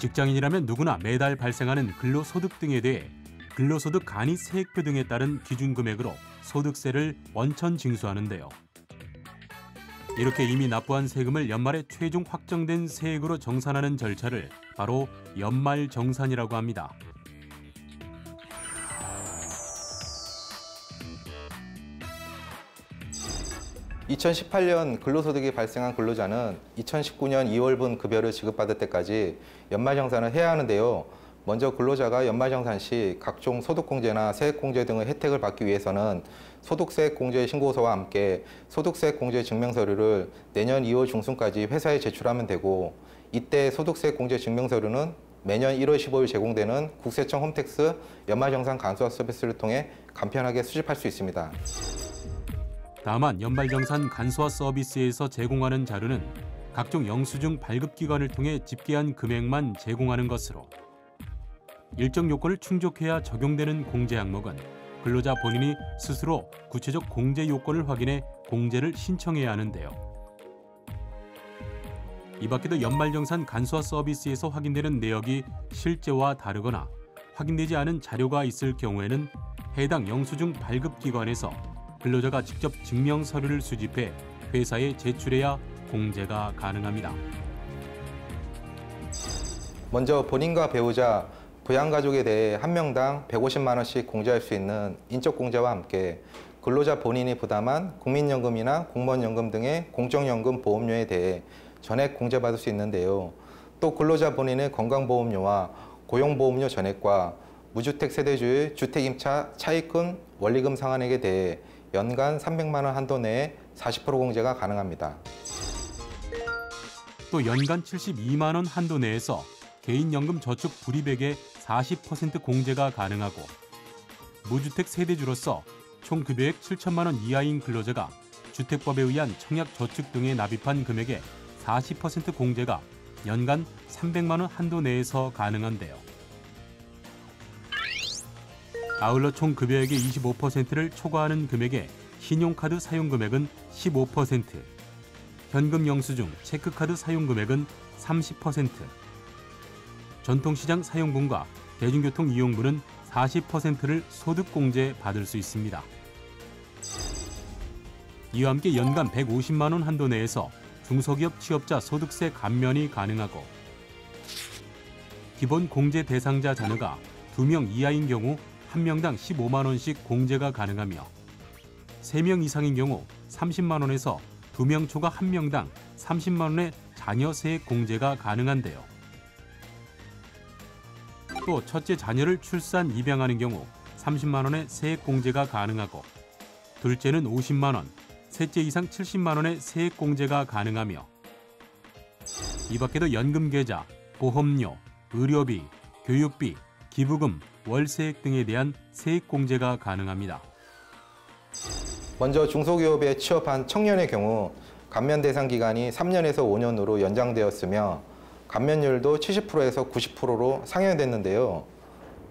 직장인이라면 누구나 매달 발생하는 근로소득 등에 대해 근로소득 간이 세액표 등에 따른 기준금액으로 소득세를 원천 징수하는데요. 이렇게 이미 납부한 세금을 연말에 최종 확정된 세액으로 정산하는 절차를 바로 연말정산이라고 합니다. (2018년) 근로소득이 발생한 근로자는 2019년 2월분 급여를 지급받을 때까지 연말정산을 해야 하는데요. 먼저 근로자가 연말정산 시 각종 소득공제나 세액공제 등의 혜택을 받기 위해서는 소득세액공제 신고서와 함께 소득세액공제 증명서류를 내년 2월 중순까지 회사에 제출하면 되고, 이때 소득세액공제 증명서류는 매년 1월 15일 제공되는 국세청 홈택스 연말정산 간소화 서비스를 통해 간편하게 수집할 수 있습니다. 다만 연말정산 간소화 서비스에서 제공하는 자료는 각종 영수증 발급기관을 통해 집계한 금액만 제공하는 것으로, 일정 요건을 충족해야 적용되는 공제 항목은 근로자 본인이 스스로 구체적 공제 요건을 확인해 공제를 신청해야 하는데요. 이 밖에도 연말정산 간소화 서비스에서 확인되는 내역이 실제와 다르거나 확인되지 않은 자료가 있을 경우에는 해당 영수증 발급기관에서 근로자가 직접 증명 서류를 수집해 회사에 제출해야 공제가 가능합니다. 먼저 본인과 배우자, 부양가족에 대해 한 명당 150만 원씩 공제할 수 있는 인적공제와 함께 근로자 본인이 부담한 국민연금이나 공무원연금 등의 공적연금 보험료에 대해 전액 공제받을 수 있는데요. 또 근로자 본인의 건강보험료와 고용보험료 전액과 무주택 세대주의 주택임차 차입금 원리금 상환액에 대해 연간 300만 원 한도 내에 40% 공제가 가능합니다. 또 연간 72만 원 한도 내에서 개인연금 저축 불입액의 40% 공제가 가능하고, 무주택 세대주로서 총 급여액 7천만 원 이하인 근로자가 주택법에 의한 청약저축 등에 납입한 금액의 40% 공제가 연간 300만 원 한도 내에서 가능한데요. 아울러 총 급여액의 25%를 초과하는 금액의 신용카드 사용금액은 15%, 현금 영수증, 체크카드 사용금액은 30%, 전통시장 사용분과 대중교통 이용분은 40%를 소득공제 받을 수 있습니다. 이와 함께 연간 150만 원 한도 내에서 중소기업 취업자 소득세 감면이 가능하고, 기본 공제 대상자 자녀가 2명 이하인 경우 1명당 15만 원씩 공제가 가능하며, 3명 이상인 경우 30만 원에서 2명 초과 1명당 30만 원의 자녀 세액 공제가 가능한데요. 또 첫째 자녀를 출산, 입양하는 경우 30만 원의 세액 공제가 가능하고, 둘째는 50만 원, 셋째 이상 70만 원의 세액 공제가 가능하며, 이 밖에도 연금계좌, 보험료, 의료비, 교육비, 기부금, 월세액 등에 대한 세액 공제가 가능합니다. 먼저 중소기업에 취업한 청년의 경우 감면 대상 기간이 3년에서 5년으로 연장되었으며 감면율도 70%에서 90%로 상향됐는데요.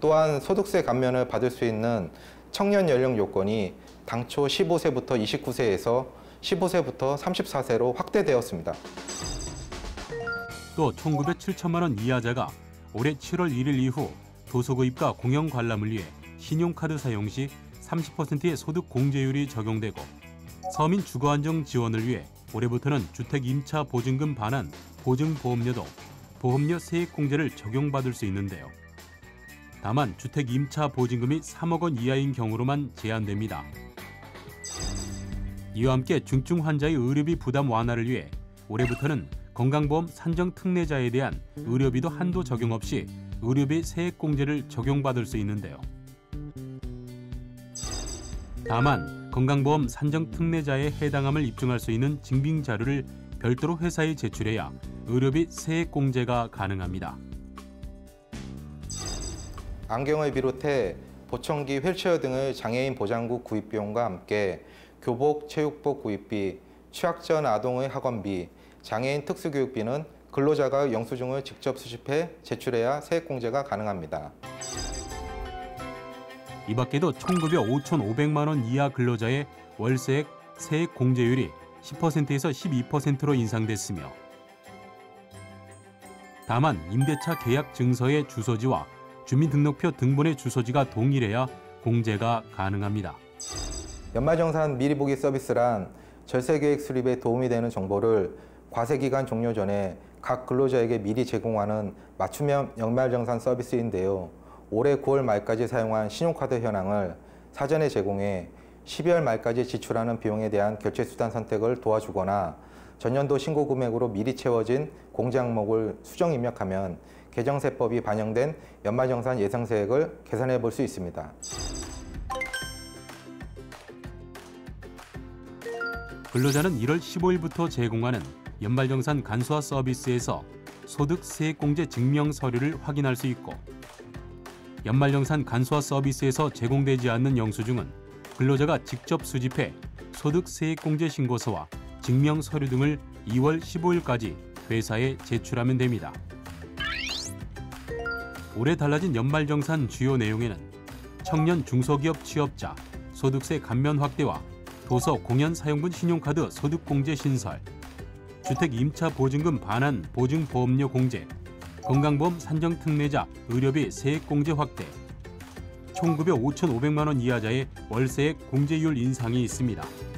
또한 소득세 감면을 받을 수 있는 청년 연령 요건이 당초 15세부터 29세에서 15세부터 34세로 확대되었습니다. 또 총 급여 7천만 원 이하자가 올해 7월 1일 이후 도서구입과 공영 관람을 위해 신용카드 사용 시 30%의 소득 공제율이 적용되고, 서민 주거안정 지원을 위해 올해부터는 주택 임차 보증금 반환 보증보험료도 보험료 세액 공제를 적용받을 수 있는데요. 다만 주택 임차 보증금이 3억 원 이하인 경우로만 제한됩니다. 이와 함께 중증 환자의 의료비 부담 완화를 위해 올해부터는 건강보험 산정 특례자에 대한 의료비도 한도 적용 없이 의료비 세액 공제를 적용받을 수 있는데요. 다만 건강보험 산정 특례자에 해당함을 입증할 수 있는 증빙 자료를 별도로 회사에 제출해야 의료비 세액 공제가 가능합니다. 안경을 비롯해 보청기, 휠체어 등의 장애인 보장구 구입 비용과 함께 교복, 체육복 구입비, 취학 전 아동의 학원비, 장애인 특수교육비는 근로자가 영수증을 직접 수집해 제출해야 세액공제가 가능합니다. 이 밖에도 총급여 5,500만 원 이하 근로자의 월세액 세액 공제율이 10%에서 12%로 인상됐으며, 다만 임대차 계약 증서의 주소지와 주민등록표 등본의 주소지가 동일해야 공제가 가능합니다. 연말정산 미리 보기 서비스란 절세계획 수립에 도움이 되는 정보를 과세기간 종료 전에 각 근로자에게 미리 제공하는 맞춤형 연말정산 서비스인데요. 올해 9월 말까지 사용한 신용카드 현황을 사전에 제공해 12월 말까지 지출하는 비용에 대한 결제수단 선택을 도와주거나 전년도 신고 금액으로 미리 채워진 공제 항목을 수정 입력하면 개정세법이 반영된 연말정산 예상세액을 계산해 볼 수 있습니다. 근로자는 1월 15일부터 제공하는 연말정산 간소화 서비스에서 소득세액공제 증명 서류를 확인할 수 있고, 연말정산 간소화 서비스에서 제공되지 않는 영수증은 근로자가 직접 수집해 소득세액공제 신고서와 증명 서류 등을 2월 15일까지 회사에 제출하면 됩니다. 올해 달라진 연말정산 주요 내용에는 청년 중소기업 취업자 소득세 감면 확대와 도서 공연 사용분 신용카드 소득공제 신설, 주택 임차 보증금 반환 보증보험료 공제, 건강보험 산정 특례자 의료비 세액공제 확대, 총급여 5,500만 원 이하자의 월세액 공제율 인상이 있습니다.